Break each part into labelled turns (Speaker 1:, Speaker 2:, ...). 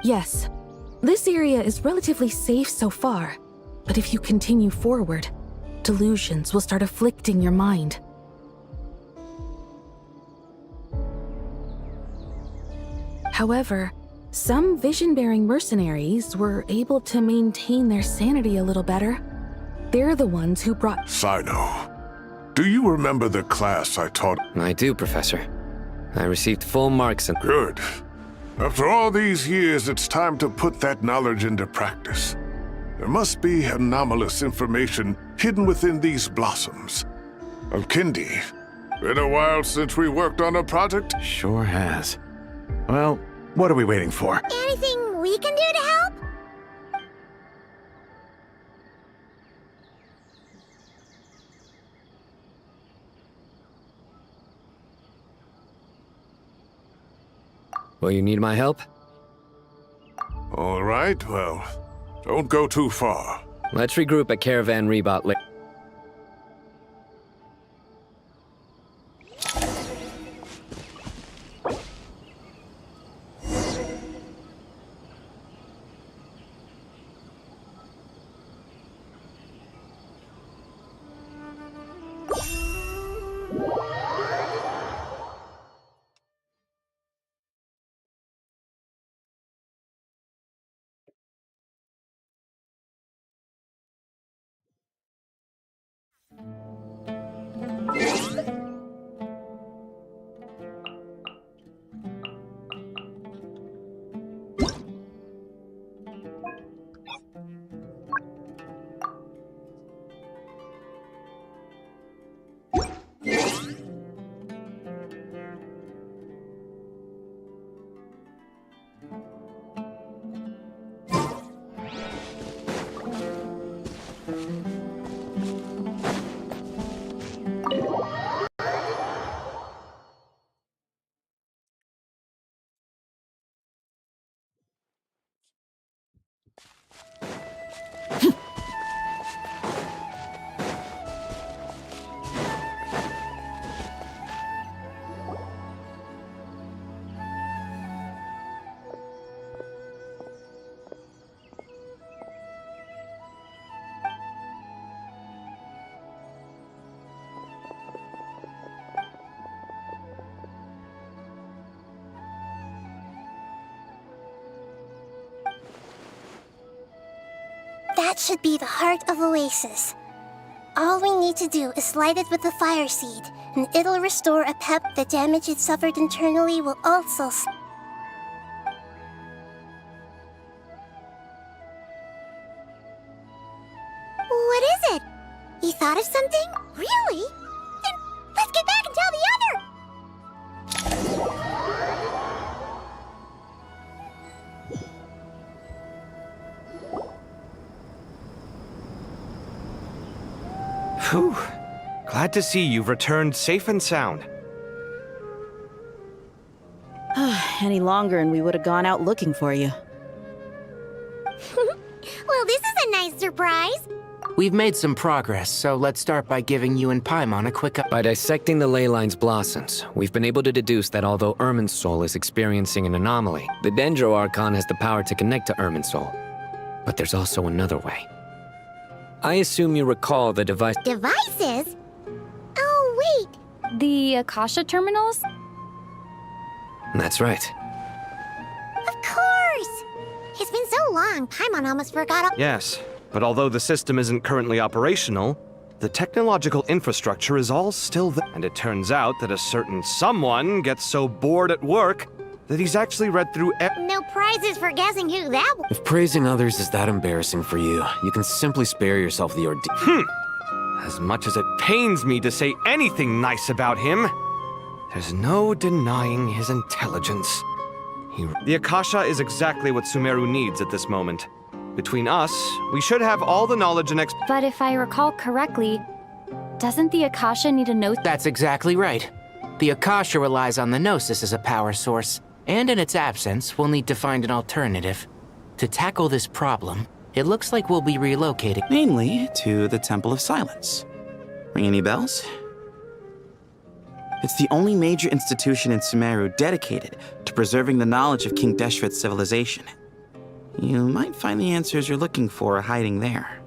Speaker 1: Yes, this area is relatively safe so far, but if you continue forward, delusions will start afflicting your mind. However, some vision-bearing mercenaries were able to maintain their sanity a little better. They're the ones who brought—
Speaker 2: Sino, do you remember the class I taught?
Speaker 3: I do, Professor. I received full marks and—
Speaker 2: Good. After all these years, it's time to put that knowledge into practice. There must be anomalous information hidden within these blossoms. Alkindi, been a while since we worked on a project?
Speaker 4: Sure has. Well, what are we waiting for?
Speaker 5: Anything we can do to help?
Speaker 3: Will you need my help?
Speaker 2: All right, well, don't go too far.
Speaker 3: Let's regroup at Caravan Rebot later.
Speaker 5: That should be the heart of Oasis. All we need to do is light it with the fire seed, and it'll restore a pep. The damage it suffered internally will also... What is it? You thought of something? Really? Then let's get back and tell the other!
Speaker 4: Whew. Glad to see you've returned safe and sound.
Speaker 6: Any longer and we would have gone out looking for you.
Speaker 5: Well, this is a nice surprise.
Speaker 7: We've made some progress, so let's start by giving you and Paimon a quick
Speaker 3: By dissecting the ley line's blossoms, we've been able to deduce that although Irminsul is experiencing an anomaly, the Dendro Archon has the power to connect to Irminsul. But there's also another way. I assume you recall the device...
Speaker 5: Devices? Oh, wait.
Speaker 8: The Akasha terminals?
Speaker 3: That's right.
Speaker 5: Of course! It's been so long, Paimon almost forgot all...
Speaker 4: Yes, but although the system isn't currently operational, the technological infrastructure is all still there. And it turns out that a certain someone gets so bored at work that he's actually read through
Speaker 5: No prizes for guessing who that was.
Speaker 9: If praising others is that embarrassing for you, you can simply spare yourself the ordeal.
Speaker 4: As much as it pains me to say anything nice about him, there's no denying his intelligence. The Akasha is exactly what Sumeru needs at this moment. Between us, we should have all the knowledge and
Speaker 8: But if I recall correctly, doesn't the Akasha need a note?
Speaker 7: That's exactly right. The Akasha relies on the Gnosis as a power source, and in its absence, we'll need to find an alternative. To tackle this problem, it looks like we'll be relocating.
Speaker 10: Namely, to the Temple of Silence. Ring any bells? It's the only major institution in Sumeru dedicated to preserving the knowledge of King Deshret's civilization. You might find the answers you're looking for hiding there.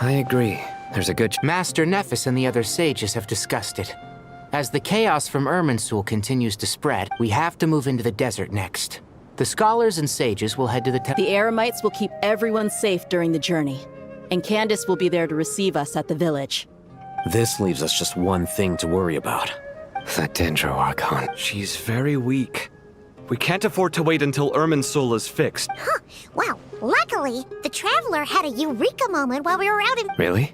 Speaker 3: I agree. There's a good...
Speaker 7: Master Nephis and the other sages have discussed it. As the chaos from Irminsul continues to spread, we have to move into the desert next. The scholars and sages will head to the
Speaker 6: The Eremites will keep everyone safe during the journey, and Candace will be there to receive us at the village.
Speaker 9: This leaves us just one thing to worry about.
Speaker 3: That Dendro Archon.
Speaker 4: She's very weak. We can't afford to wait until Irminsul is fixed.
Speaker 5: Huh. Wow. Luckily, the Traveler had a eureka moment while we were out in...
Speaker 3: Really?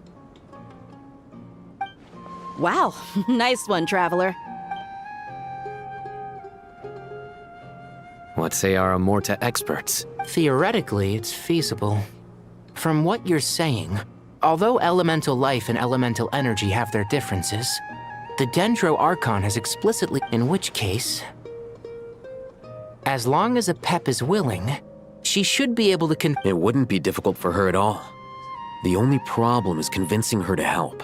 Speaker 6: Wow, nice one, Traveler.
Speaker 3: What say our Amorta experts?
Speaker 7: Theoretically, it's feasible. From what you're saying, although elemental life and elemental energy have their differences, the Dendro Archon has explicitly... In which case, as long as a Pep is willing, she should be able to
Speaker 9: It wouldn't be difficult for her at all. The only problem is convincing her to help.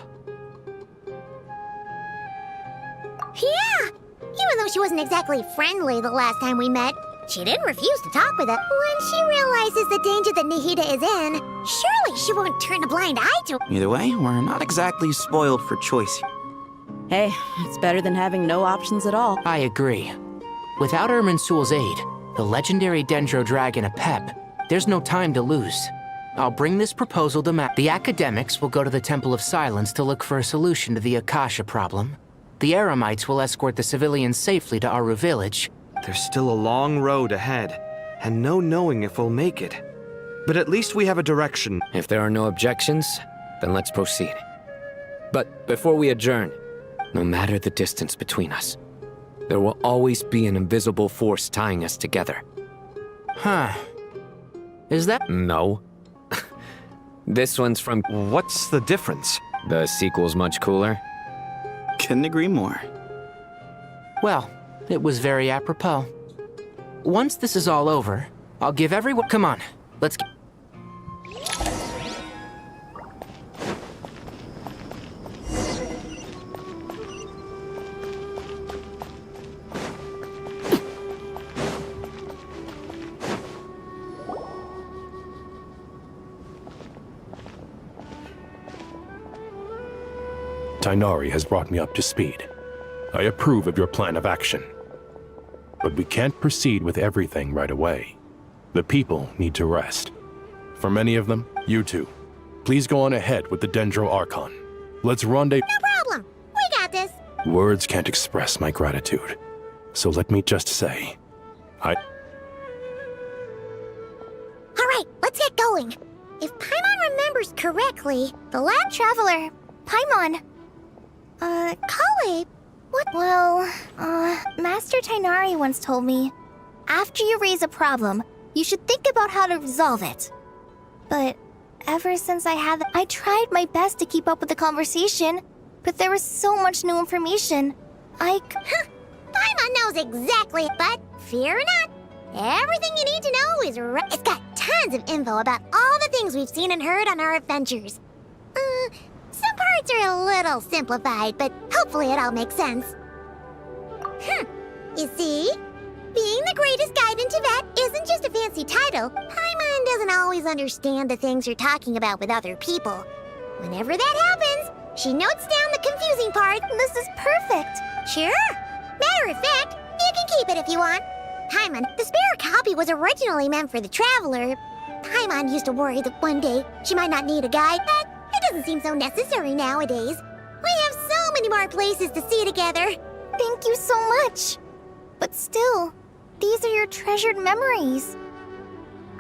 Speaker 5: Yeah! Even though she wasn't exactly friendly the last time we met, she didn't refuse to talk with us. When she realizes the danger that Nihida is in, surely she won't turn a blind eye to...
Speaker 10: Either way, we're not exactly spoiled for choice.
Speaker 6: Hey, it's better than having no options at all.
Speaker 7: I agree. Without Irminsul's aid, the legendary Dendro Dragon Apep, there's no time to lose. I'll bring this proposal to The academics will go to the Temple of Silence to look for a solution to the Akasha problem. The Eremites will escort the civilians safely to Aru village.
Speaker 4: There's still a long road ahead, and no knowing if we'll make it. But at least we have a direction.
Speaker 3: If there are no objections, then let's proceed. But before we adjourn, no matter the distance between us, there will always be an invisible force tying us together.
Speaker 7: Huh. Is that?
Speaker 3: No. This one's from...
Speaker 4: What's the difference?
Speaker 3: The sequel's much cooler.
Speaker 10: Couldn't agree more.
Speaker 7: Well, it was very apropos. Once this is all over, I'll give everyone... Come on, let's get...
Speaker 11: Tainari has brought me up to speed. I approve of your plan of action. But we can't proceed with everything right away. The people need to rest. For many of them, you two, please go on ahead with the Dendro Archon. Let's rendezvous.
Speaker 5: No problem. We got this.
Speaker 11: Words can't express my gratitude. So let me just say,
Speaker 5: All right, let's get going. If Paimon remembers correctly, the lab
Speaker 12: Traveler, Paimon.
Speaker 5: Kale, what?
Speaker 12: Well, Master Tainari once told me, after you raise a problem, you should think about how to resolve it. But ever since I tried my best to keep up with the conversation, but there was so much new information.
Speaker 5: Paimon knows exactly, but fear not. Everything you need to know is right. It's got tons of info about all the things we've seen and heard on our adventures. Some parts are a little simplified, but hopefully it all makes sense. You see? Being the greatest guide in Tibet isn't just a fancy title. Paimon doesn't always understand the things you're talking about with other people. Whenever that happens, she notes down the confusing part.
Speaker 12: This is perfect.
Speaker 5: Sure. Matter of fact, you can keep it if you want. Paimon, the spare copy was originally meant for the Traveler. Paimon used to worry that one day she might not need a guide, but it doesn't seem so necessary nowadays. We have so many more places to see together.
Speaker 12: Thank you so much. But still, these are your treasured memories.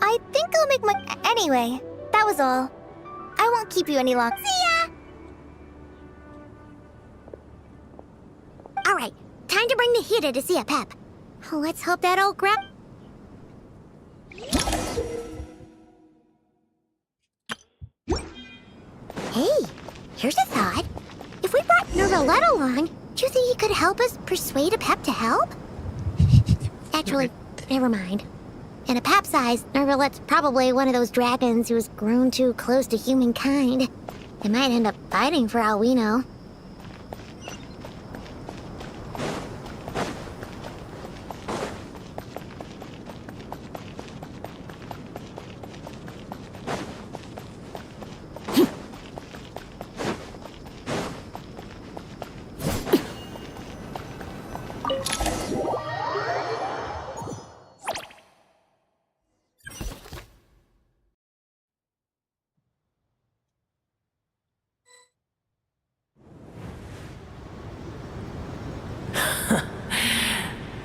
Speaker 12: I think I'll make my... Anyway, that was all. I won't keep you any longer.
Speaker 5: See ya! All right, time to bring Nihida to see a pep. Let's hope that old grab... Hey, here's a thought. If we brought Nervalette along, do you think he could help us persuade a pep to help? Actually, never mind. In a pep size, Nervalette's probably one of those dragons who's grown too close to humankind. They might end up fighting for all we know.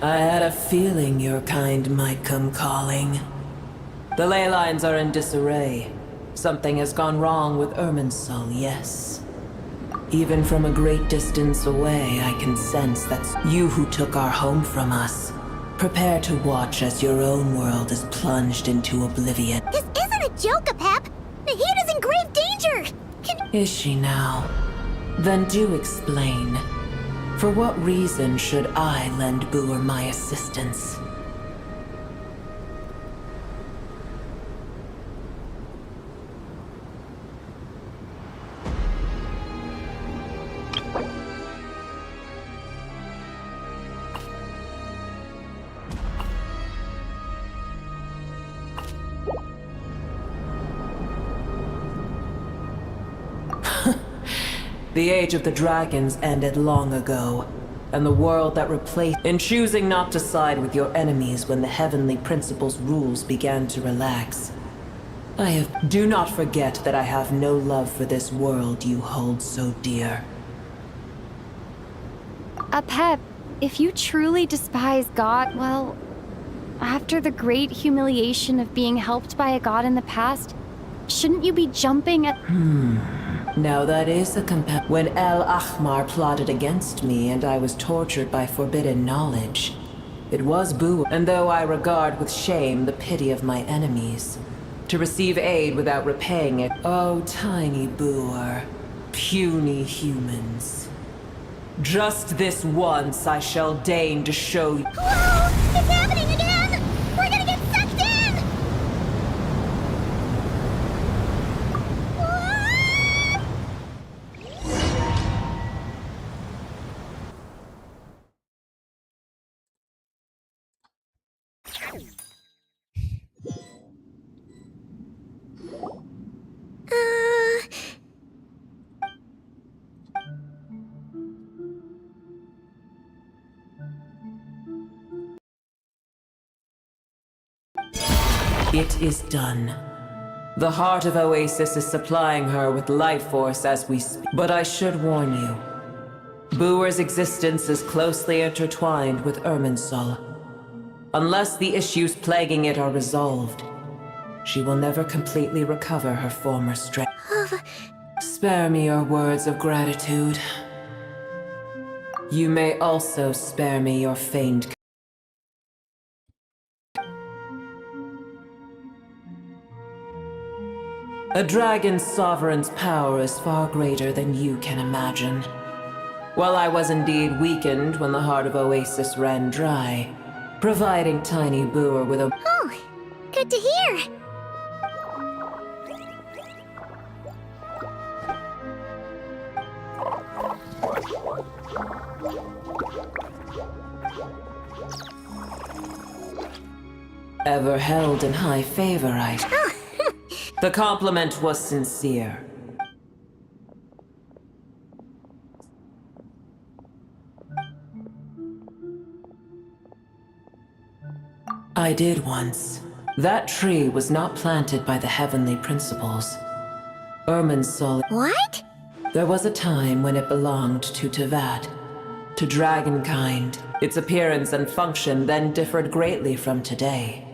Speaker 13: I had a feeling your kind might come calling. The ley lines are in disarray. Something has gone wrong with Irminsul, yes. Even from a great distance away, I can sense that's you who took our home from us. Prepare to watch as your own world is plunged into oblivion.
Speaker 5: This isn't a joke, Pep. Nahida's in grave danger.
Speaker 13: Is she now? Then do explain. For what reason should I lend Boer my assistance? The age of the dragons ended long ago, and the world that replaced... In choosing not to side with your enemies when the heavenly principles' rules began to relax, Do not forget that I have no love for this world you hold so dear.
Speaker 8: Pep, if you truly despise God, well, After the great humiliation of being helped by a god in the past, shouldn't you be jumping at—
Speaker 13: Now that is a when El Ahmar plotted against me and I was tortured by forbidden knowledge, it was Boo, and though I regard with shame the pity of my enemies, to receive aid without repaying it, oh tiny Booer, puny humans. Just this once I shall deign to show you—
Speaker 5: Whoa! It's happening again! We're gonna get sucked in!
Speaker 13: It is done. The heart of Oasis is supplying her with life force as we speak. But I should warn you, Booer's existence is closely intertwined with Irminsul. Unless the issues plaguing it are resolved, she will never completely recover her former strength. Spare me your words of gratitude. You may also spare me your feigned— A dragon's sovereign's power is far greater than you can imagine. While I was indeed weakened when the heart of Oasis ran dry, providing tiny Booer with a—
Speaker 5: Oh, good to hear.
Speaker 13: ever held in high favor, The compliment was sincere. I did once. That tree was not planted by the heavenly principles. Irminsul—
Speaker 5: What?
Speaker 13: There was a time when it belonged to Tevat, to dragonkind. Its appearance and function then differed greatly from today.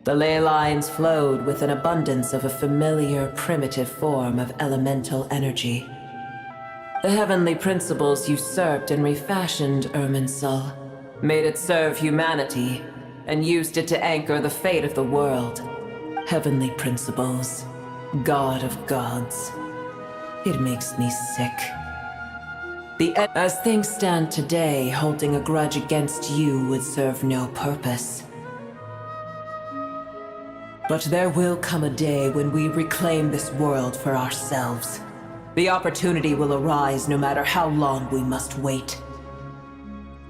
Speaker 13: The ley lines flowed with an abundance of a familiar, primitive form of elemental energy. The heavenly principles usurped and refashioned Irminsul, made it serve humanity, and used it to anchor the fate of the world. Heavenly principles, God of gods. It makes me sick. As things stand today, holding a grudge against you would serve no purpose. But there will come a day when we reclaim this world for ourselves. The opportunity will arise no matter how long we must wait.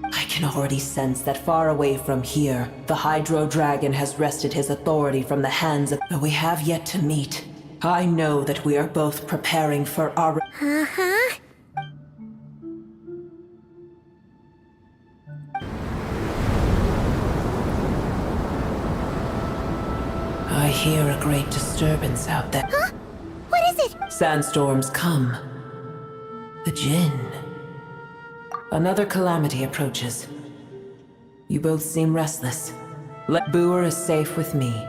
Speaker 13: I can already sense that far away from here, the Hydro Dragon has wrested his authority from the hands of— Though we have yet to meet, I know that we are both preparing for our— I hear a great disturbance out there.
Speaker 5: Huh? What is it?
Speaker 13: Sandstorms come. The Jinn. Another calamity approaches. You both seem restless. Booer is safe with me,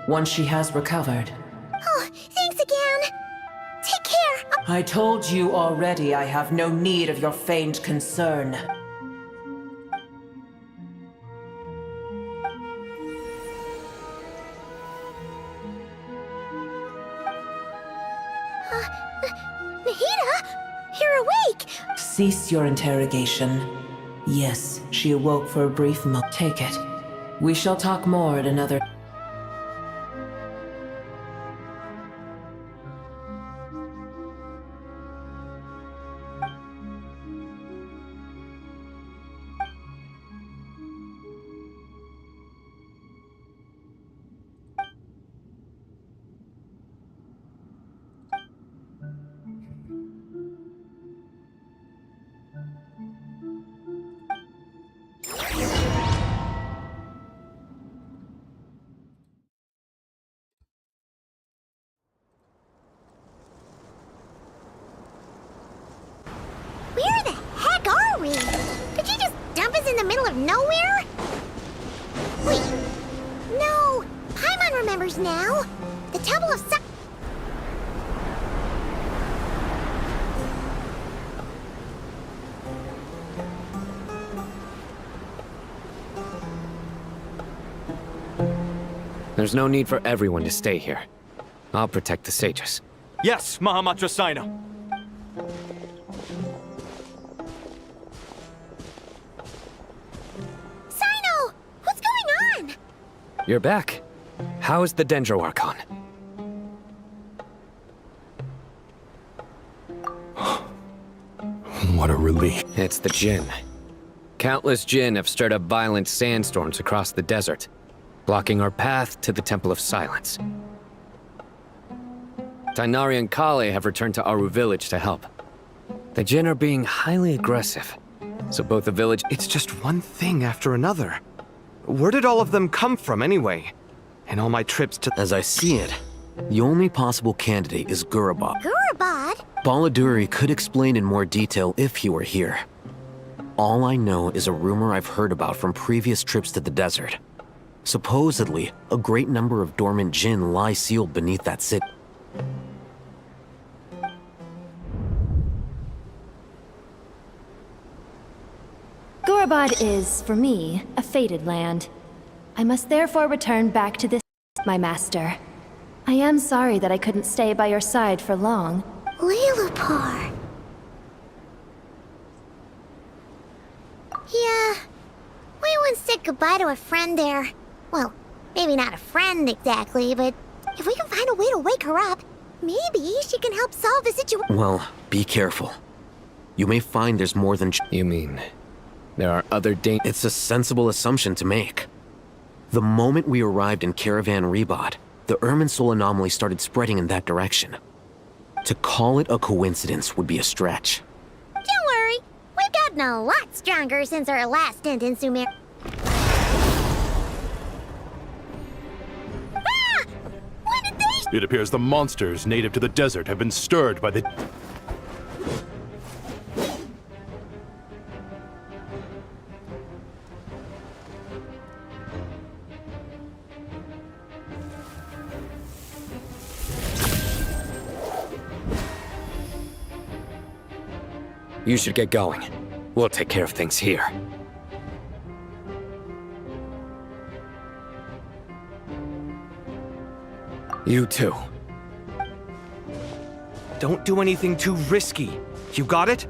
Speaker 13: once she has recovered.
Speaker 5: Oh, thanks again. Take care.
Speaker 13: I told you already I have no need of your feigned concern.
Speaker 5: Nahida, you're awake.
Speaker 13: Cease your interrogation. Yes, she awoke for a brief moment. Take it. We shall talk more at another—
Speaker 5: Where the heck are we? Did you just dump us in the middle of nowhere? Wait, members now. The Temple of
Speaker 3: There's no need for everyone to stay here. I'll protect the sages.
Speaker 4: Yes, Mahamatra Sino.
Speaker 5: Sino! What's going on?
Speaker 3: You're back. How's the Dendro Archon?
Speaker 11: What a relief.
Speaker 3: It's the Jinn. Countless Jinn have stirred up violent sandstorms across the desert, blocking our path to the Temple of Silence. Tainari and Kale have returned to Aru village to help. The Jinn are being highly aggressive, so both the village—
Speaker 4: It's just one thing after another. Where did all of them come from anyway? In all my trips to—
Speaker 9: As I see it, the only possible candidate is Gurabad.
Speaker 5: Gurabad?
Speaker 9: Baladuri could explain in more detail if he were here. All I know is a rumor I've heard about from previous trips to the desert. Supposedly, a great number of dormant Jinn lie sealed beneath that city.
Speaker 14: Gurabad is, for me, a fated land. I must therefore return back to this, my master. I am sorry that I couldn't stay by your side for long.
Speaker 5: Lilupar. Yeah. We once said goodbye to a friend there. Well, maybe not a friend exactly, but if we can find a way to wake her up, maybe she can help solve the situation.
Speaker 9: Well, be careful. You may find there's more than—
Speaker 3: You mean there are other
Speaker 9: It's a sensible assumption to make. The moment we arrived in Caravan Rebot, the Irminsul anomaly started spreading in that direction. To call it a coincidence would be a stretch.
Speaker 5: Don't worry, we've gotten a lot stronger since our last stint in Sumer. Ah! When did they—
Speaker 11: It appears the monsters native to the desert have been stirred by the...
Speaker 3: You should get going. We'll take care of things here. You too.
Speaker 4: Don't do anything too risky. You got it?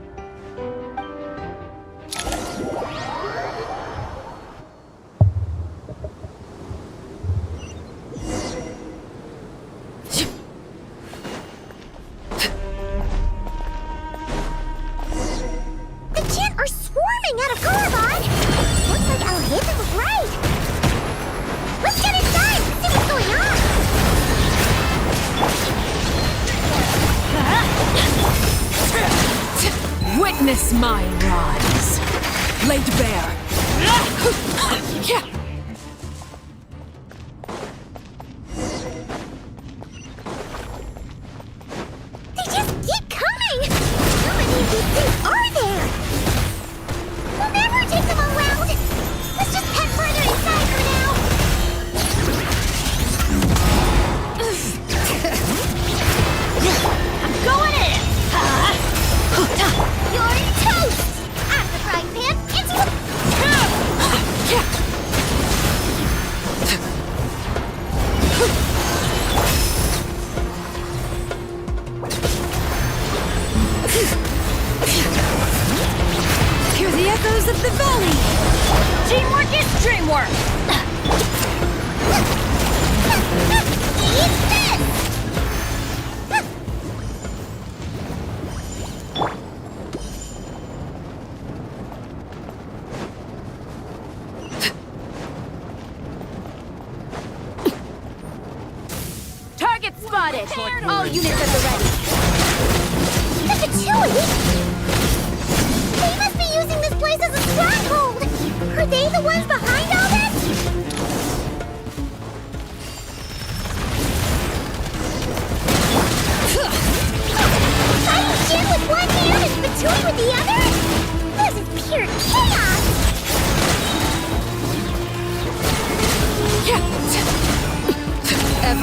Speaker 1: Witness my rise, laid bare.
Speaker 5: They just keep coming! How many of these things are there? We'll never take them all out! Let's just head further inside for now! I'm going in! You're toast! Out of the frying pan, into the...
Speaker 1: Hear the echoes of the valley! Teamwork is dreamwork!
Speaker 5: Eat this!
Speaker 1: Target spotted! All units at the ready!
Speaker 5: Look at Chewie! They must be using this place as a stronghold! Are they the ones behind all this? Fighting Jin with one hand and Fatui with the other? This is pure chaos!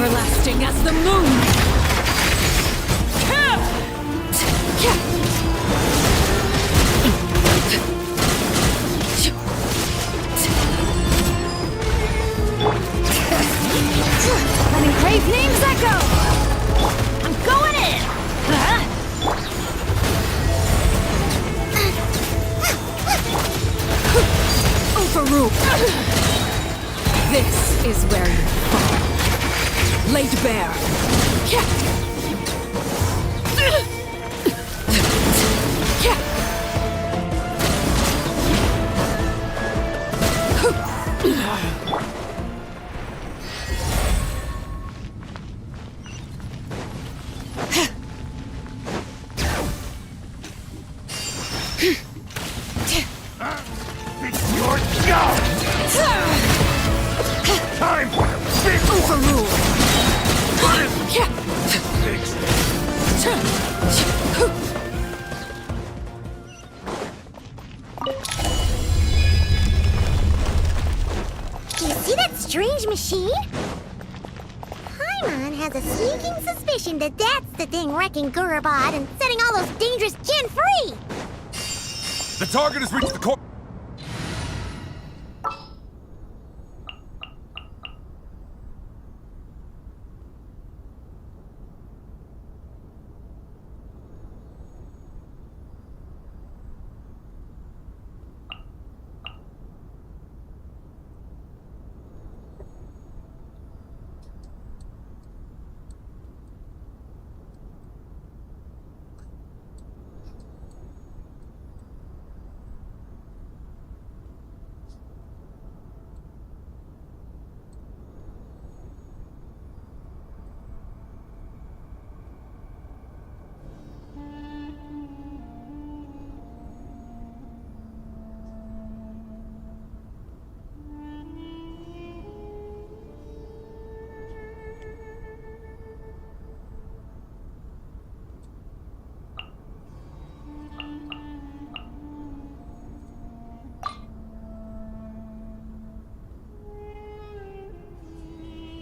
Speaker 1: Everlasting as the moon!
Speaker 14: Let engraved names echo! I'm going in!
Speaker 1: Overruled! This is where you fall. Laid bare.
Speaker 2: Time!
Speaker 1: Overruled!
Speaker 5: Do you see that strange machine? Paimon has a sneaking suspicion that that's the thing wrecking Gurabad and setting all those dangerous Jinn free!
Speaker 15: The target has reached the core.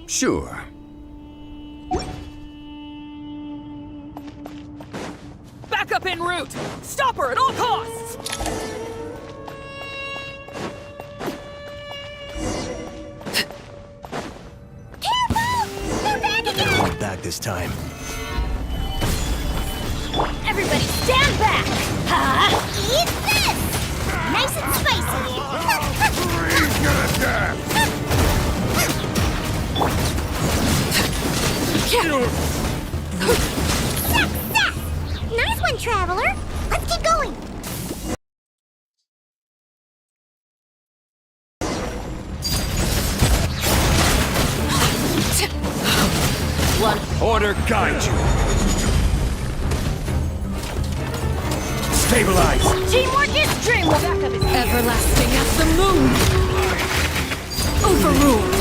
Speaker 15: Sure.
Speaker 1: Back up en route! Stop her at all costs!
Speaker 5: Careful! They're back again!
Speaker 15: Not back this time.
Speaker 12: Everybody stand back! Huh? Eat this! Nice and spicy!
Speaker 2: Please get attacked!
Speaker 5: Success! Nice one, Traveler! Let's keep going!
Speaker 15: Order guide you. Stabilize.
Speaker 14: Teamwork is dreamwork! Backup is here!
Speaker 1: Everlasting as the moon! Overruled!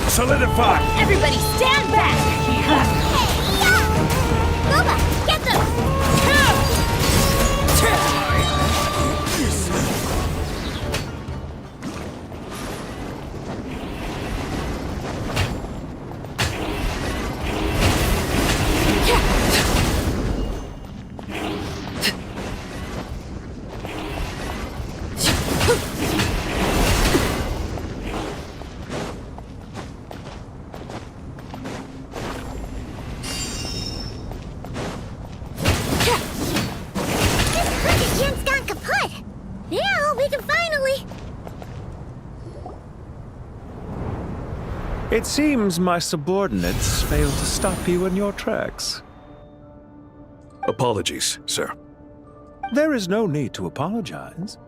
Speaker 15: Solidify.
Speaker 12: Everybody stand back!
Speaker 5: Boba, get them!
Speaker 16: It seems my subordinates failed to stop you in your tracks.
Speaker 2: Apologies, sir.
Speaker 16: There is no need to apologize.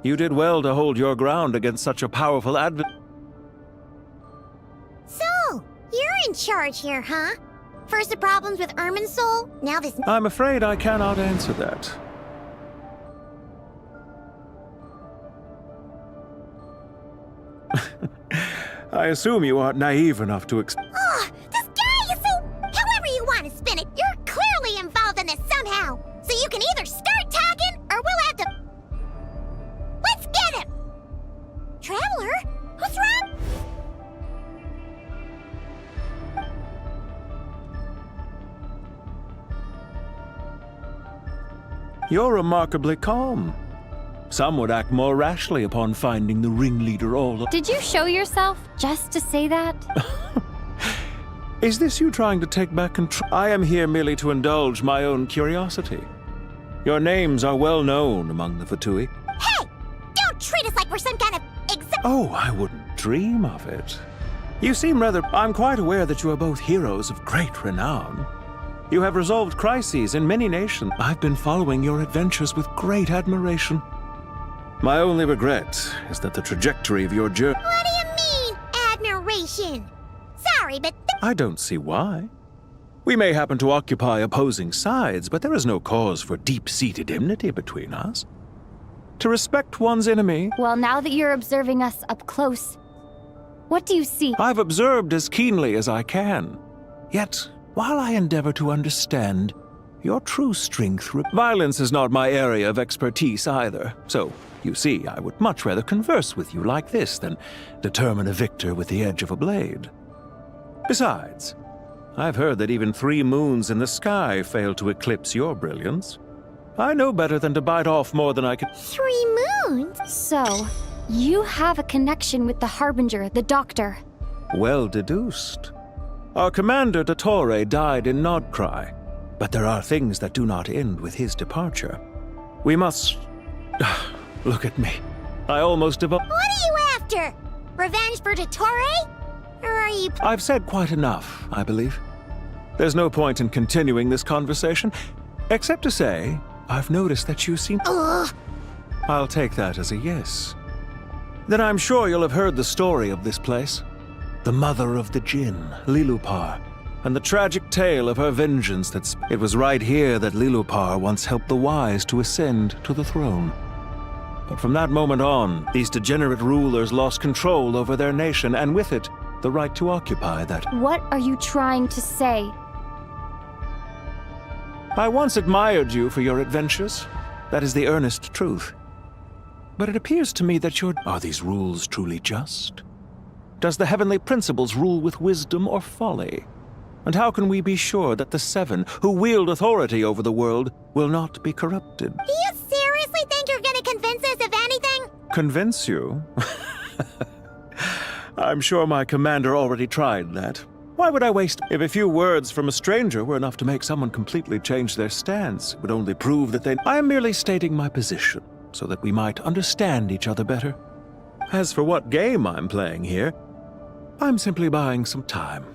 Speaker 16: You did well to hold your ground against such a powerful adversary.
Speaker 5: So, you're in charge here, huh? First the problems with Irminsul, now this...
Speaker 16: I'm afraid I cannot answer that. I assume you aren't naive enough to
Speaker 5: Oh, this guy is so
Speaker 16: You're remarkably calm. Some would act more rashly upon finding the ringleader all.
Speaker 8: Did you show yourself just to say that?
Speaker 16: Is this you trying to take back control? I am here merely to indulge my own curiosity. Your names are well known among the Fatui.
Speaker 5: Hey! Don't treat us like we're some kind of
Speaker 16: Oh, I wouldn't dream of it. You seem rather... I'm quite aware that you are both heroes of great renown. You have resolved crises in many nations. I've been following your adventures with great admiration. My only regret is that the trajectory of your journey...
Speaker 5: What do you mean, admiration? Sorry, but...
Speaker 16: I don't see why. We may happen to occupy opposing sides, but there is no cause for deep-seated enmity between us. To respect one's enemy...
Speaker 8: Well, now that you're observing us up close, what do you see?
Speaker 16: I've observed as keenly as I can. Yet, while I endeavor to understand, your true strength... Violence is not my area of expertise either, so, you see, I would much rather converse with you like this than determine a victor with the edge of a blade. Besides, I've heard that even 3 moons in the sky fail to eclipse your brilliance. I know better than to bite off more than I can...
Speaker 5: 3 moons?
Speaker 8: So, you have a connection with the Harbinger, the Doctor.
Speaker 16: Well deduced. Our commander, Dottore, died in Nodcry, but there are things that do not end with his departure. We must... Look at me. I almost devote...
Speaker 5: What are you after? Revenge for Dottore? Or are you...
Speaker 16: I've said quite enough, I believe. There's no point in continuing this conversation, except to say, I've noticed that you seem...
Speaker 5: Ugh.
Speaker 16: I'll take that as a yes. Then I'm sure you'll have heard the story of this place. The mother of the Jinn, Lilupar, and the tragic tale of her vengeance that's... It was right here that Lilupar once helped the wise to ascend to the throne. But from that moment on, these degenerate rulers lost control over their nation, and with it, the right to occupy that...
Speaker 8: What are you trying to say?
Speaker 16: I once admired you for your adventures. That is the earnest truth. But it appears to me that Are these rules truly just? Does the heavenly principles rule with wisdom or folly? And how can we be sure that the 7 who wield authority over the world will not be corrupted?
Speaker 5: Do you seriously think you're gonna convince us of anything?
Speaker 16: Convince you? I'm sure my commander already tried that. Why would I waste... If a few words from a stranger were enough to make someone completely change their stance, it would only prove that they... I am merely stating my position, so that we might understand each other better. As for what game I'm playing here, I'm simply buying some time.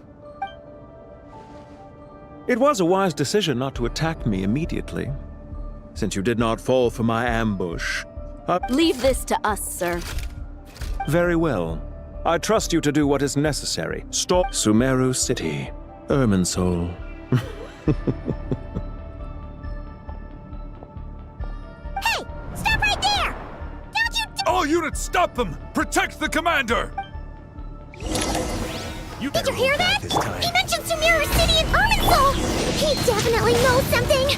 Speaker 16: It was a wise decision not to attack me immediately, since you did not fall for my ambush.
Speaker 6: Leave this to us, sir.
Speaker 16: Very well. I trust you to do what is necessary. Stop Sumeru City, Irminsul.
Speaker 5: Hey! Stop right there! Don't you...
Speaker 15: All units, stop them! Protect the commander!
Speaker 5: Did you hear that? He mentioned Sumeru City and Irminsul! He definitely knows something! We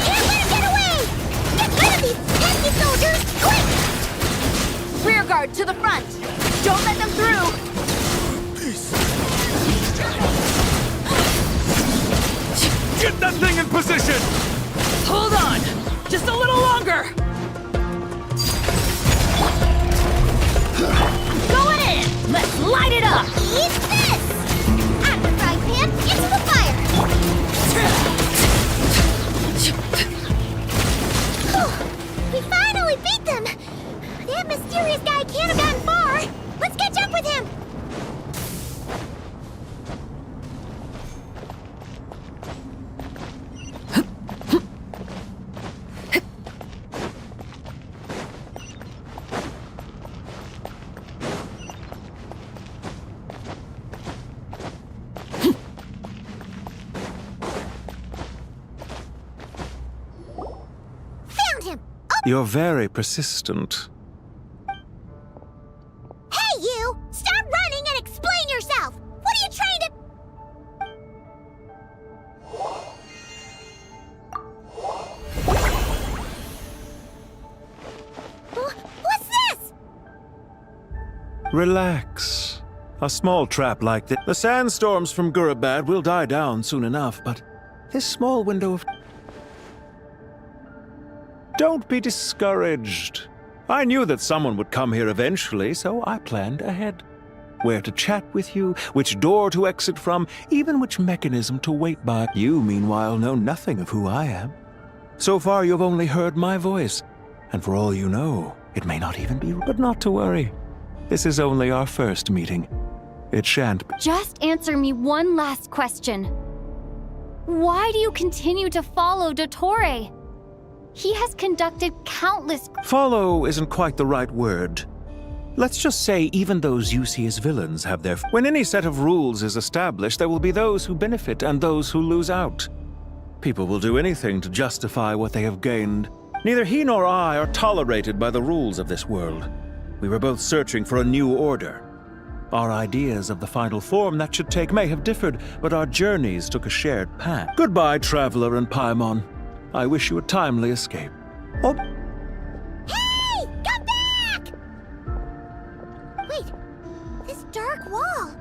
Speaker 5: can't let him get away! Get rid of these pesky soldiers, quick!
Speaker 6: Rear guard to the front! Don't let them through!
Speaker 15: Get that thing in position!
Speaker 6: Hold on! Just a little longer! Going in! Let's light it up!
Speaker 5: Eat this! Out of the frying pan, into the fire! We finally beat them! That mysterious guy can't have gotten far! Let's catch up with him! Found him!
Speaker 16: You're very persistent.
Speaker 5: Hey, you! Stop running and explain yourself! What are you trying to... What's this?
Speaker 16: Relax. A small trap like this. The sandstorms from Gurabad will die down soon enough, but this small window of... Don't be discouraged. I knew that someone would come here eventually, so I planned ahead. Where to chat with you, which door to exit from, even which mechanism to wait by. You, meanwhile, know nothing of who I am. So far, you've only heard my voice, and for all you know, it may not even be. But not to worry. This is only our first meeting. It shan't be.
Speaker 8: Just answer me one last question. Why do you continue to follow Dottore? He has conducted countless...
Speaker 16: Follow isn't quite the right word. Let's just say even those you see as villains have their... When any set of rules is established, there will be those who benefit and those who lose out. People will do anything to justify what they have gained. Neither he nor I are tolerated by the rules of this world. We were both searching for a new order. Our ideas of the final form that should take may have differed, but our journeys took a shared path. Goodbye, Traveler and Paimon. I wish you a timely escape. Oh...
Speaker 5: Hey! Come back! Wait, this dark wall.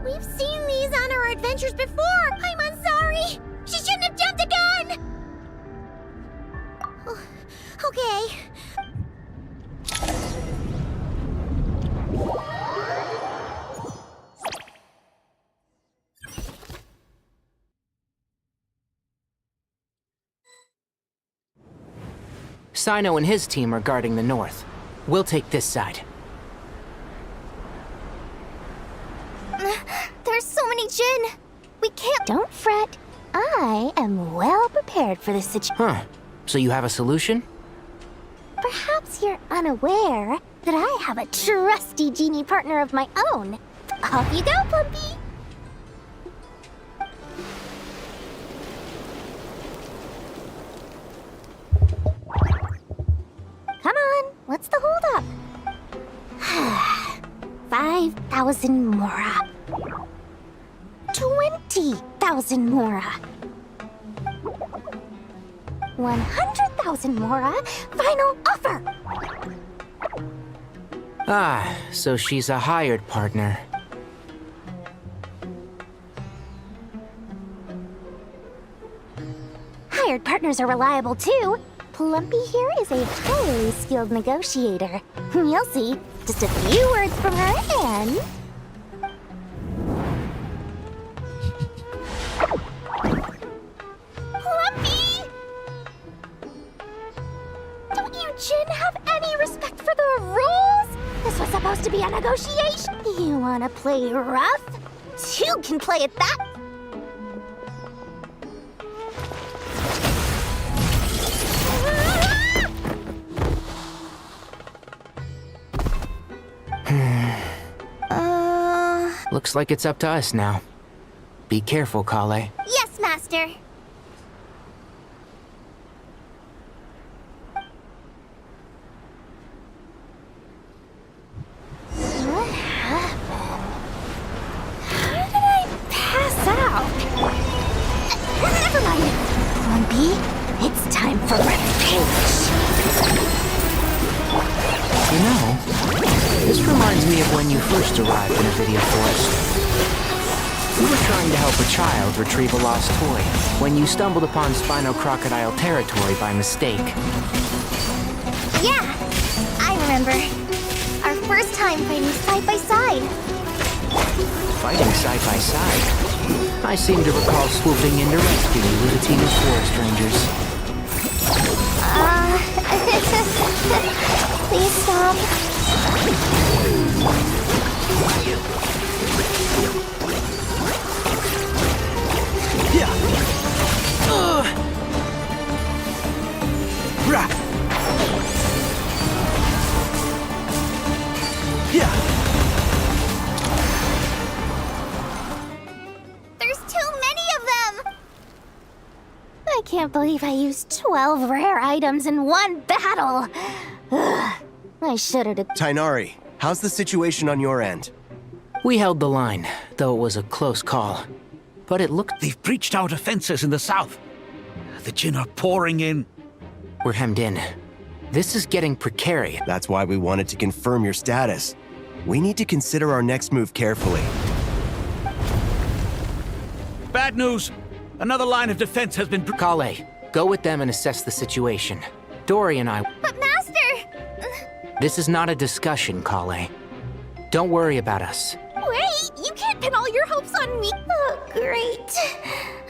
Speaker 5: We've seen these on our adventures before. I'm sorry. She shouldn't have jumped the gun. Oh, okay.
Speaker 7: Sino and his team are guarding the north. We'll take this side.
Speaker 12: There's so many Jin. We can't...
Speaker 5: Don't fret. I am well prepared for this situation.
Speaker 7: Huh. So you have a solution?
Speaker 5: Perhaps you're unaware that I have a trusty genie partner of my own. Off you go, Plumpy! Come on, what's the holdup? 5,000 mora. 20,000 mora. 100,000 mora. Final offer!
Speaker 7: Ah, so she's a hired partner.
Speaker 5: Hired partners are reliable too. Plumpy here is a highly skilled negotiator. You'll see. Just a few words from her and... Plumpy! Don't you Jin have any respect for the rules? This was supposed to be a negotiation. You wanna play rough? Two can play at that.
Speaker 7: Looks like it's up to us now. Be careful, Kale.
Speaker 12: Yes, Master.
Speaker 5: What happened? How did I pass out? Never mind. Lumpy, it's time for revenge.
Speaker 7: You know, this reminds me of when you first arrived in a video forest. You were trying to help a child retrieve a lost toy when you stumbled upon Spino Crocodile territory by mistake.
Speaker 12: Yeah, I remember. Our first time fighting side by side.
Speaker 7: Fighting side by side? I seem to recall swooping in to rescue you with a team of forest rangers.
Speaker 12: Please stop.
Speaker 5: There's too many of them! I can't believe I used 12 rare items in one battle. Ugh, I should have...
Speaker 17: Tainari, how's the situation on your end?
Speaker 7: We held the line, though it was a close call. But it looked...
Speaker 18: They've breached our defenses in the south. The Jin are pouring in.
Speaker 7: We're hemmed in. This is getting precarious.
Speaker 17: That's why we wanted to confirm your status. We need to consider our next move carefully.
Speaker 18: Bad news! Another line of defense has been...
Speaker 7: Kale, go with them and assess the situation. Dory and I...
Speaker 12: But Master!
Speaker 7: This is not a discussion, Kale. Don't worry about us.
Speaker 12: Wait, you can't pin all your hopes on me. Oh, great.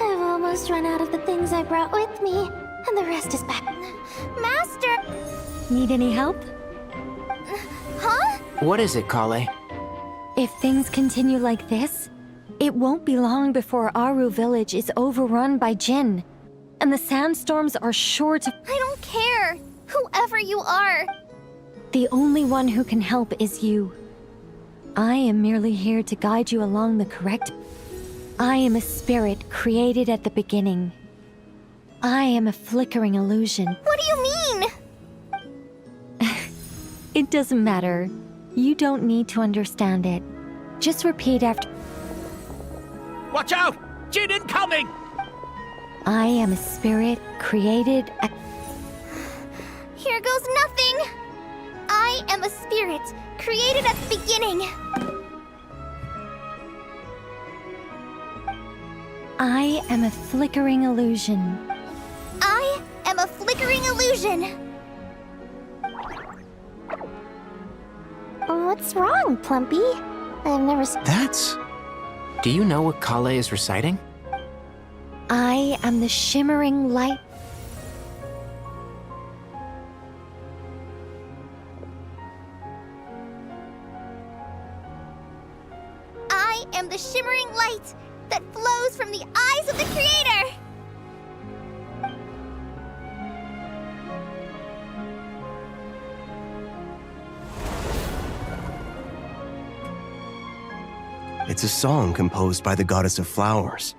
Speaker 12: I've almost run out of the things I brought with me, and the rest is back. Master!
Speaker 14: Need any help?
Speaker 12: Huh?
Speaker 7: What is it, Kale?
Speaker 14: If things continue like this, it won't be long before Aru village is overrun by Jinn. And the sandstorms are sure to...
Speaker 12: I don't care. Whoever you are.
Speaker 14: The only one who can help is you. I am merely here to guide you along the correct... I am a spirit created at the beginning. I am a flickering illusion.
Speaker 12: What do you mean?
Speaker 14: It doesn't matter. You don't need to understand it. Just repeat after...
Speaker 18: Watch out! Jinn incoming!
Speaker 14: I am a spirit created at...
Speaker 12: Here goes nothing! I am a spirit created at the beginning.
Speaker 14: I am a flickering illusion.
Speaker 12: I am a flickering illusion. What's wrong, Plumpy? I've never seen...
Speaker 7: That's... Do you know what Kale is reciting?
Speaker 14: I am the shimmering light.
Speaker 12: I am the shimmering light that flows from the eyes of the Creator!
Speaker 17: It's a song composed by the goddess of flowers,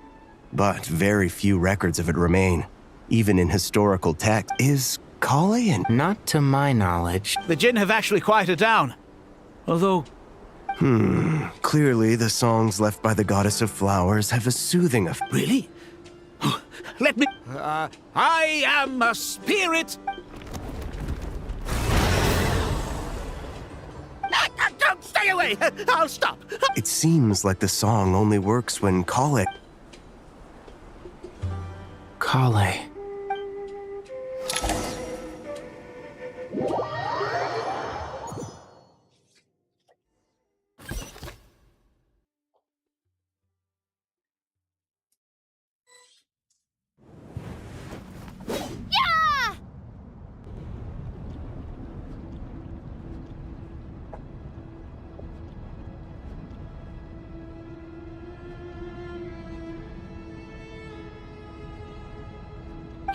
Speaker 17: but very few records of it remain, even in historical text. Is Kale and...
Speaker 7: Not to my knowledge.
Speaker 18: The Jinn have actually quieted down. Although...
Speaker 17: Clearly, the songs left by the goddess of flowers have a soothing effect.
Speaker 18: Really? Let me... I am a spirit... Don't stay away! I'll stop!
Speaker 17: It seems like the song only works when Kale...
Speaker 7: Kale.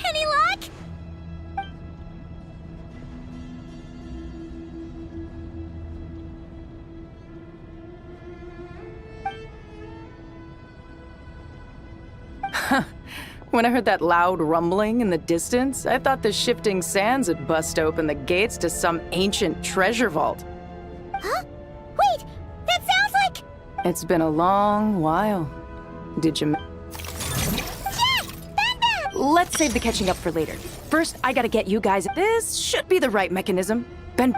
Speaker 12: Any luck?
Speaker 19: When I heard that loud rumbling in the distance, I thought the shifting sands had bust open the gates to some ancient treasure vault.
Speaker 12: Huh? Wait! That sounds like...
Speaker 19: It's been a long while. Did you... Let's save the catching up for later. First, I gotta get you guys... This should be the right mechanism. Ben...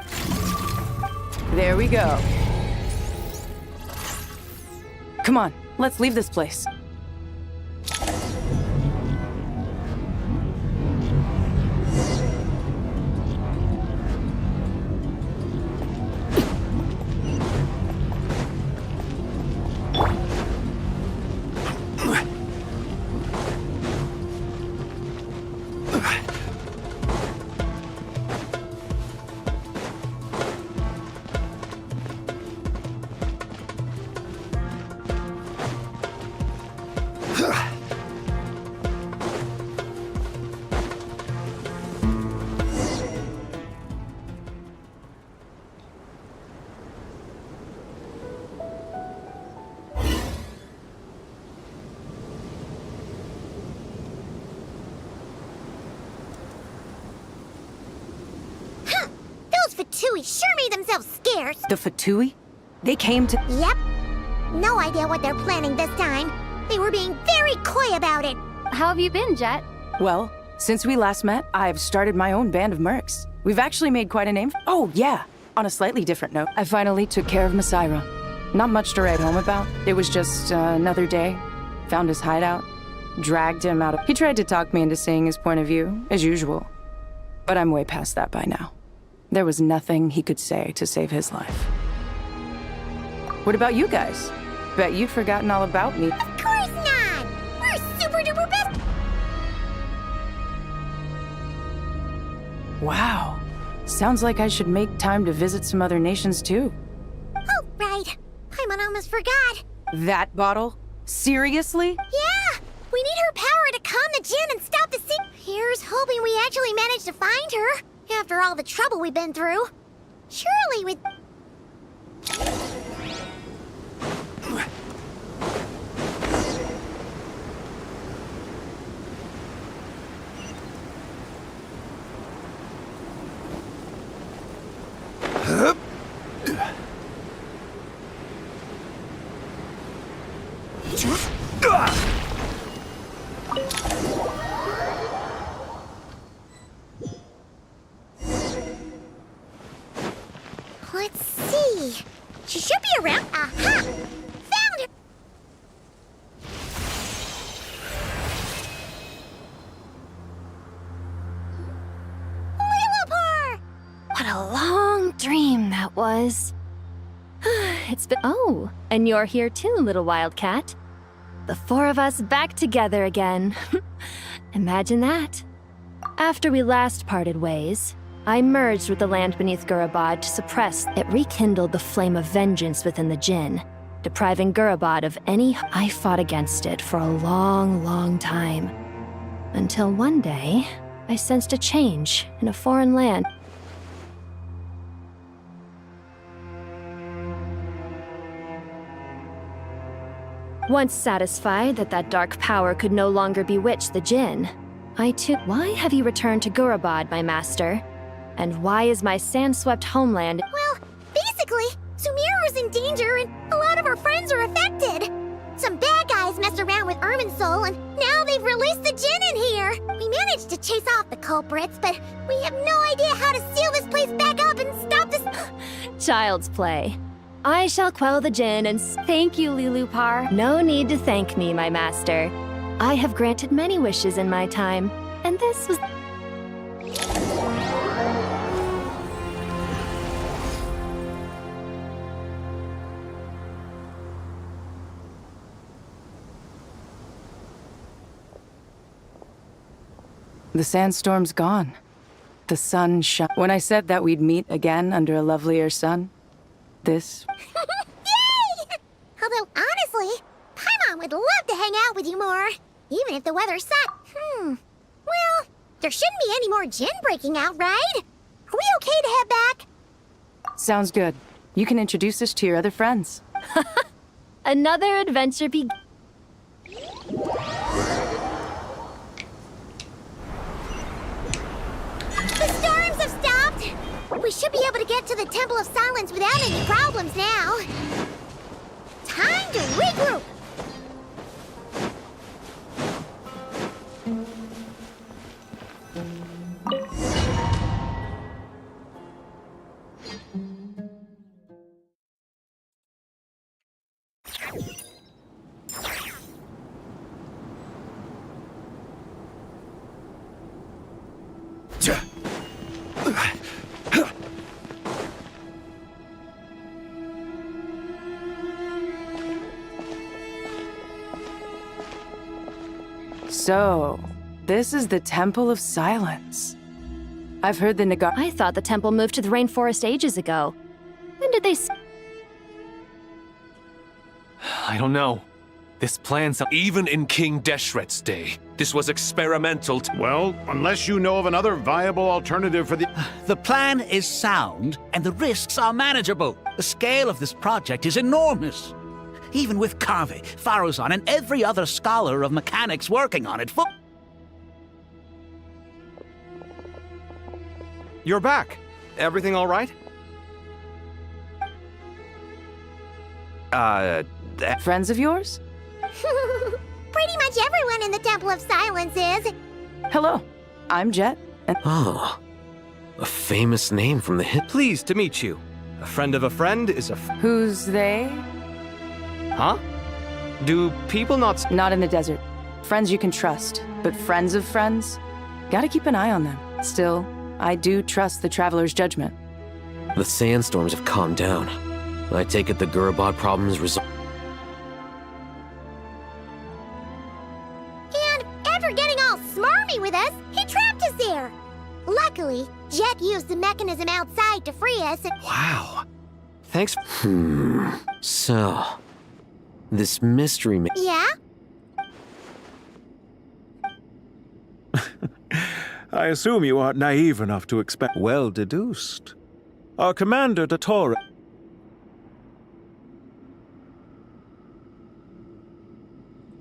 Speaker 19: There we go. Come on, let's leave this place.
Speaker 5: Fatui sure made themselves scarce.
Speaker 19: The Fatui? They came to...
Speaker 5: Yep. No idea what they're planning this time. They were being very coy about it.
Speaker 8: How have you been, Jet?
Speaker 19: Well, since we last met, I've started my own band of mercs. We've actually made quite a name. Oh, yeah. On a slightly different note, I finally took care of Masaira. Not much to write home about. It was just another day. Found his hideout. Dragged him out of... He tried to talk me into saying his point of view, as usual. But I'm way past that by now. There was nothing he could say to save his life. What about you guys? Bet you'd forgotten all about me.
Speaker 5: Of course not! We're super duper best.
Speaker 19: Wow. Sounds like I should make time to visit some other nations too.
Speaker 5: Oh, right. Paimon almost forgot.
Speaker 19: That bottle? Seriously?
Speaker 5: Yeah! We need her power to calm the Jinn and stop the sea. Here's hoping we actually manage to find her, after all the trouble we've been through. Surely with... Let's see. She should be around. Aha! Found her! Lillipar!
Speaker 14: What a long dream that was. It's been. Oh, and you're here too, little wildcat. The four of us back together again. Imagine that. After we last parted ways, I merged with the land beneath Gurabad to suppress. It rekindled the flame of vengeance within the Jinn, depriving Gurabad of any. I fought against it for a long, long time. Until one day, I sensed a change in a foreign land. Once satisfied that that dark power could no longer bewitch the Jinn, I too. Why have you returned to Gurabad, my master? And why is my sand-swept homeland?
Speaker 5: Well, basically, Sumeru's in danger and a lot of our friends are affected. Some bad guys messed around with Irminsul and now they've released the Jinn in here. We managed to chase off the culprits, but we have no idea how to seal this place back up and stop this.
Speaker 14: Child's play. I shall quell the Jinn and thank you, Lillipar. No need to thank me, my master. I have granted many wishes in my time, and this was...
Speaker 19: The sandstorm's gone. The sun shone. When I said that we'd meet again under a lovelier sun, this...
Speaker 5: Yay! Although, honestly, Paimon would love to hang out with you more, even if the weather sucked. Well, there shouldn't be any more Jinn breaking out, right? Are we okay to head back?
Speaker 19: Sounds good. You can introduce us to your other friends.
Speaker 14: Another adventure be...
Speaker 5: The storms have stopped! We should be able to get to the Temple of Silence without any problems now. Time to regroup!
Speaker 19: So, this is the Temple of Silence. I've heard the Nagar-
Speaker 14: I thought the temple moved to the rainforest ages ago. When did they...
Speaker 15: I don't know. This plan's even in King Deshret's day. This was experimental.
Speaker 20: Well, unless you know of another viable alternative for the...
Speaker 18: The plan is sound, and the risks are manageable. The scale of this project is enormous. Even with Carvey, Faruzan, and every other scholar of mechanics working on it for...
Speaker 4: You're back. Everything all right?
Speaker 19: Friends of yours?
Speaker 5: Pretty much everyone in the Temple of Silence is.
Speaker 19: Hello, I'm Jet, and...
Speaker 9: Oh, a famous name from the hit.
Speaker 4: Pleased to meet you. A friend of a friend is a...
Speaker 19: Who's they?
Speaker 4: Huh? Do people not...
Speaker 19: Not in the desert. Friends you can trust, but friends of friends? Gotta keep an eye on them. Still, I do trust the traveler's judgment.
Speaker 9: The sandstorms have calmed down. I take it the Gurabot problem is resolved.
Speaker 5: And after getting all smarmy with us, he trapped us there. Luckily, Jet used the mechanism outside to free us and—
Speaker 4: Wow. Thanks.
Speaker 9: So, this mystery
Speaker 5: Yeah?
Speaker 16: I assume you aren't naive enough to expect. Well deduced. Our commander, Dottore.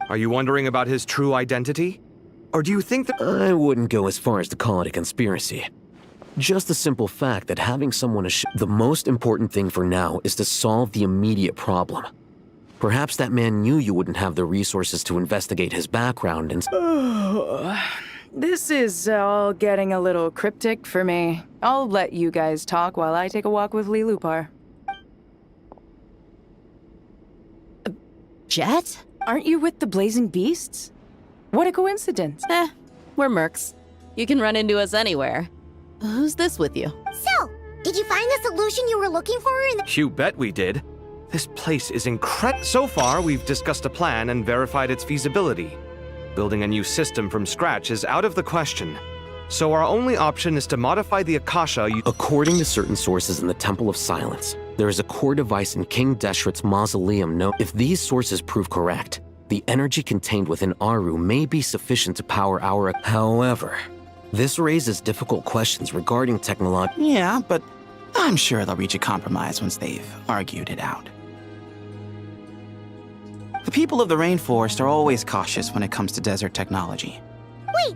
Speaker 4: Are you wondering about his true identity? Or do you think that—
Speaker 9: I wouldn't go as far as to call it a conspiracy. Just the simple fact that having someone the most important thing for now is to solve the immediate problem. Perhaps that man knew you wouldn't have the resources to investigate his background and—
Speaker 19: This is all getting a little cryptic for me. I'll let you guys talk while I take a walk with Lee Lupar.
Speaker 6: Jet?
Speaker 19: Aren't you with the Blazing Beasts? What a coincidence.
Speaker 6: We're mercs. You can run into us anywhere. Who's this with you?
Speaker 5: So, did you find the solution you were looking for in the—
Speaker 4: You bet we did. This place is incredible. So far, we've discussed a plan and verified its feasibility. Building a new system from scratch is out of the question. So our only option is to modify the Akasha.
Speaker 9: According to certain sources in the Temple of Silence, there is a core device in King Deshret's mausoleum. If these sources prove correct, the energy contained within Aru may be sufficient to power our— However, this raises difficult questions regarding technology.
Speaker 10: Yeah, but I'm sure they'll reach a compromise once they've argued it out. The people of the rainforest are always cautious when it comes to desert technology.
Speaker 5: Wait,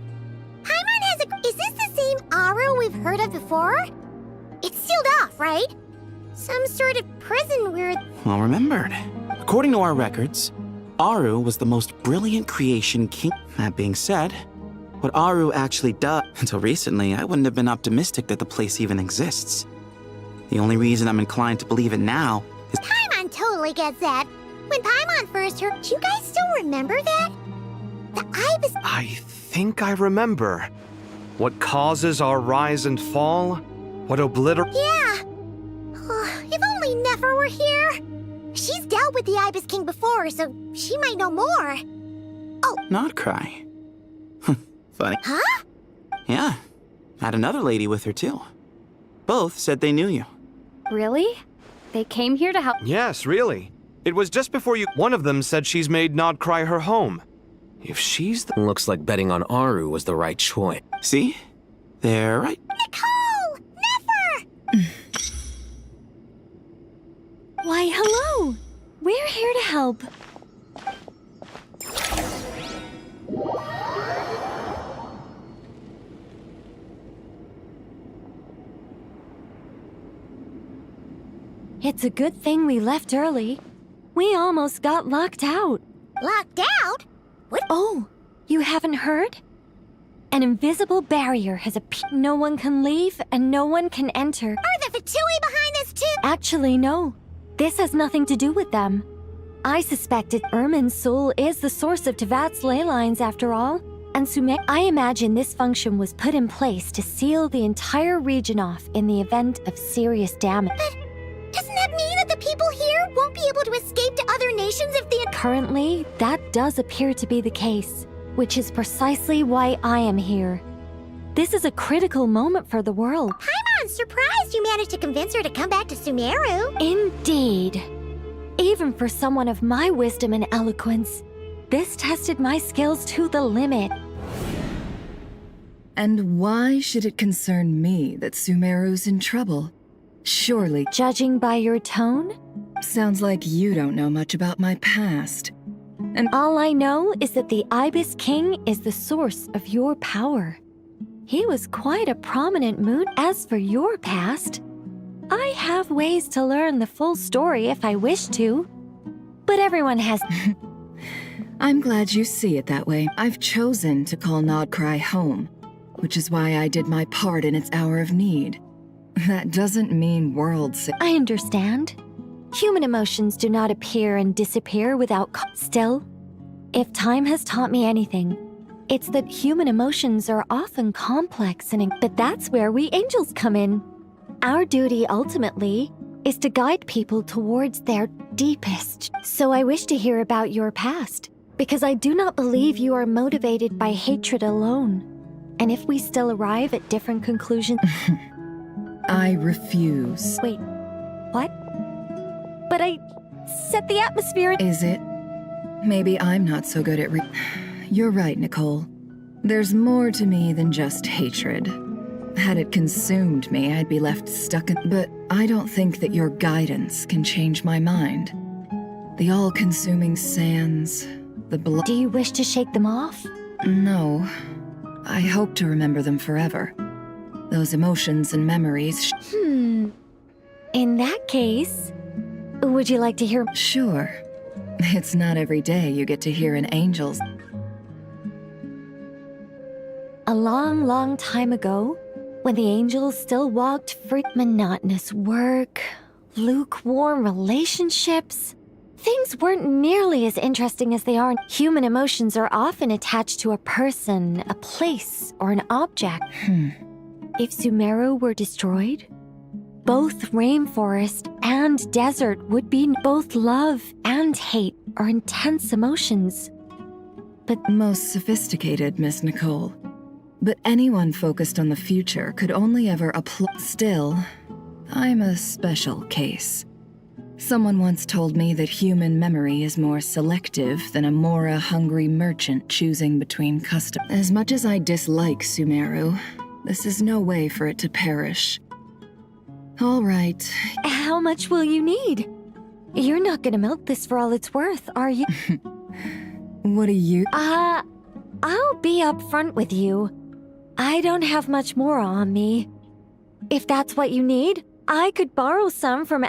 Speaker 5: Paimon has a— Is this the same Aru we've heard of before? It's sealed off, right? Some sort of prison where—
Speaker 10: Well remembered. According to our records, Aru was the most brilliant creation king. That being said, what Aru actually does— Until recently, I wouldn't have been optimistic that the place even exists. The only reason I'm inclined to believe it now is—
Speaker 5: Paimon totally gets that. When Paimon first heard— Do you guys still remember that? The ibis—
Speaker 4: I think I remember. What causes our rise and fall? What obliterate—
Speaker 5: Yeah. If only Nefer were here. She's dealt with the Ibis King before, so she might know more. Oh.
Speaker 10: Not cry. Funny.
Speaker 5: Huh?
Speaker 10: Yeah. Had another lady with her too. Both said they knew you.
Speaker 8: Really? They came here to help?
Speaker 4: Yes, really. It was just before you— One of them said she's made Nod Cry her home. If she's the—
Speaker 9: Looks like betting on Aru was the right choice.
Speaker 10: See? They're right.
Speaker 5: Nicole! Nefer!
Speaker 14: Why, hello! We're here to help. It's a good thing we left early. We almost got locked out.
Speaker 5: Locked out? What?
Speaker 14: Oh, you haven't heard? An invisible barrier has appeared. No one can leave and no one can enter.
Speaker 5: Are the Fatui behind this too?
Speaker 14: Actually, no. This has nothing to do with them. I suspected Ermin's soul is the source of Tevat's ley lines after all. And I imagine this function was put in place to seal the entire region off in the event of serious damage.
Speaker 5: But doesn't that mean that the people here won't be able to escape to other nations if they—
Speaker 14: Currently, that does appear to be the case, which is precisely why I am here. This is a critical moment for the world.
Speaker 5: Paimon's surprised you managed to convince her to come back to Sumeru.
Speaker 14: Indeed. Even for someone of my wisdom and eloquence, this tested my skills to the limit.
Speaker 21: And why should it concern me that Sumeru's in trouble? Surely—
Speaker 14: Judging by your tone?
Speaker 21: Sounds like you don't know much about my past.
Speaker 14: And all I know is that the Ibis King is the source of your power. He was quite a prominent moon. As for your past, I have ways to learn the full story if I wish to. But everyone has—
Speaker 21: I'm glad you see it that way. I've chosen to call Nodcry home, which is why I did my part in its hour of need. That doesn't mean worlds—
Speaker 14: I understand. Human emotions do not appear and disappear without Still, if time has taught me anything,
Speaker 8: It's that human emotions are often complex, but that's where we angels come in. Our duty, ultimately, is to guide people towards their deepest. So I wish to hear about your past, because I do not believe you are motivated by hatred alone. And if we still arrive at different conclusions...
Speaker 21: I refuse.
Speaker 8: Wait, what? But I set the atmosphere...
Speaker 21: Is it? Maybe I'm not so good at You're right, Nicole. There's more to me than just hatred. Had it consumed me, I'd be left stuck in... But I don't think that your guidance can change my mind. The all-consuming sands, the blood...
Speaker 8: Do you wish to shake them off?
Speaker 21: No. I hope to remember them forever. Those emotions and memories...
Speaker 8: In that case, would you like to hear...
Speaker 21: Sure. It's not every day you get to hear an angel's...
Speaker 8: A long, long time ago, when the angels still walked free, monotonous work, lukewarm relationships, things weren't nearly as interesting as they are. Human emotions are often attached to a person, a place, or an object. If Sumeru were destroyed, both rainforest and desert would be both love and hate are intense emotions.
Speaker 21: But most sophisticated, Miss Nicole. But anyone focused on the future could only ever apply. Still, I'm a special case. Someone once told me that human memory is more selective than a Mora-hungry merchant choosing between custom. As much as I dislike Sumeru, this is no way for it to perish. All right.
Speaker 8: How much will you need? You're not gonna milk this for all it's worth, are you?
Speaker 21: What do you...
Speaker 8: I'll be upfront with you. I don't have much more on me. If that's what you need, I could borrow some from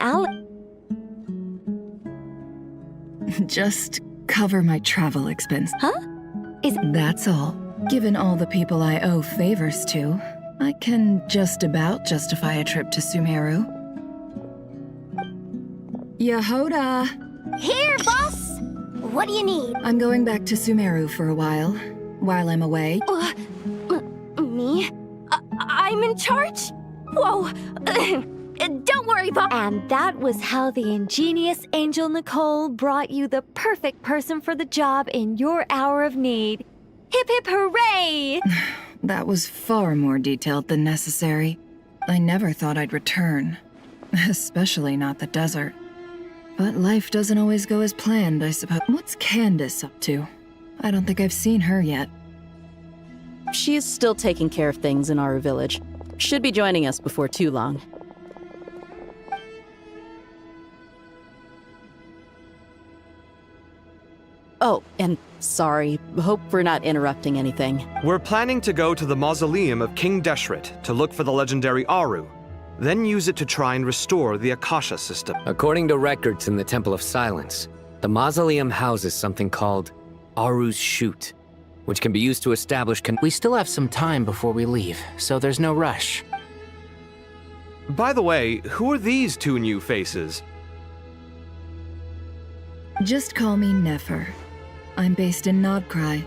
Speaker 21: Just cover my travel expense.
Speaker 8: Huh?
Speaker 21: That's all. Given all the people I owe favors to, I can just about justify a trip to Sumeru. Yehoda!
Speaker 12: Here, boss! What do you need?
Speaker 21: I'm going back to Sumeru for a while I'm away.
Speaker 12: Me? I'm in charge? Whoa! Don't worry, boss!
Speaker 8: And that was how the ingenious Angel Nicole brought you the perfect person for the job in your hour of need. Hip hip hooray!
Speaker 21: That was far more detailed than necessary. I never thought I'd return. Especially not the desert. But life doesn't always go as planned, I suppose. What's Candace up to? I don't think I've seen her yet.
Speaker 6: She is still taking care of things in our village. Should be joining us before too long. Oh, and sorry. Hope we're not interrupting anything.
Speaker 4: We're planning to go to the mausoleum of King Deshret to look for the legendary Aru, then use it to try and restore the Akasha system.
Speaker 3: According to records in the Temple of Silence, the mausoleum houses something called Aru's Chute, which can be used to establish
Speaker 7: We still have some time before we leave, so there's no rush.
Speaker 4: By the way, who are these two new faces?
Speaker 21: Just call me Nefer. I'm based in Nodcry.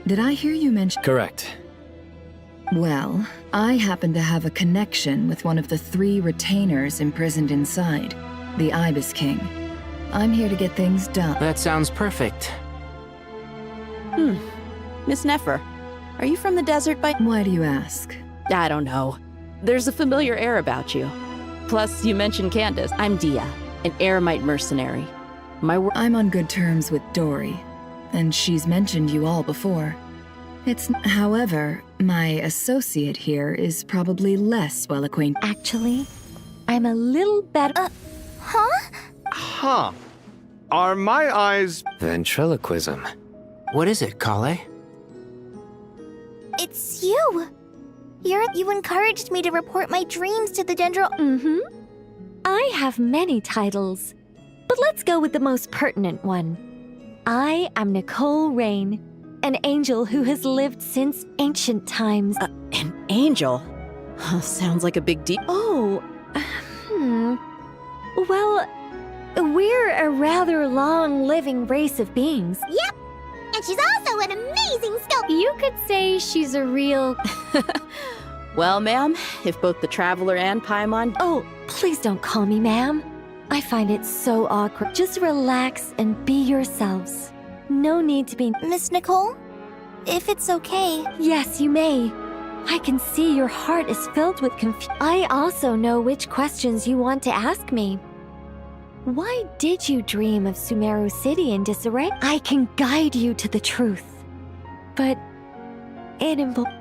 Speaker 21: Did I hear you mention...
Speaker 3: Correct.
Speaker 21: Well, I happen to have a connection with one of the 3 retainers imprisoned inside, the Ibis King. I'm here to get things done.
Speaker 7: That sounds perfect.
Speaker 6: Miss Nefer, are you from the desert by...
Speaker 21: Why do you ask?
Speaker 6: I don't know. There's a familiar air about you. Plus, you mentioned Candace. I'm Dia, an Eremite mercenary.
Speaker 21: I'm on good terms with Dory, and she's mentioned you all before. However, my associate here is probably less well acquainted.
Speaker 8: Actually, I'm a little better...
Speaker 4: Huh. Are my eyes...
Speaker 3: Ventriloquism.
Speaker 7: What is it, Kale?
Speaker 12: It's you! You encouraged me to report my dreams to the Dendro...
Speaker 8: I have many titles, but let's go with the most pertinent one. I am Nicole Rain, an angel who has lived since ancient times.
Speaker 6: An angel? Sounds like a big deal.
Speaker 8: Oh, Well, we're a rather long-living race of beings.
Speaker 5: Yep. And she's also an amazing sculptor.
Speaker 8: You could say she's a real...
Speaker 6: Well, ma'am, if both the Traveler and Paimon...
Speaker 8: Oh, please don't call me ma'am. I find it so awkward. Just relax and be yourselves. No need to be...
Speaker 12: Miss Nicole? If it's okay...
Speaker 8: Yes, you may. I can see your heart is filled with confusion. I also know which questions you want to ask me. Why did you dream of Sumeru City in disarray? I can guide you to the truth. But it involves...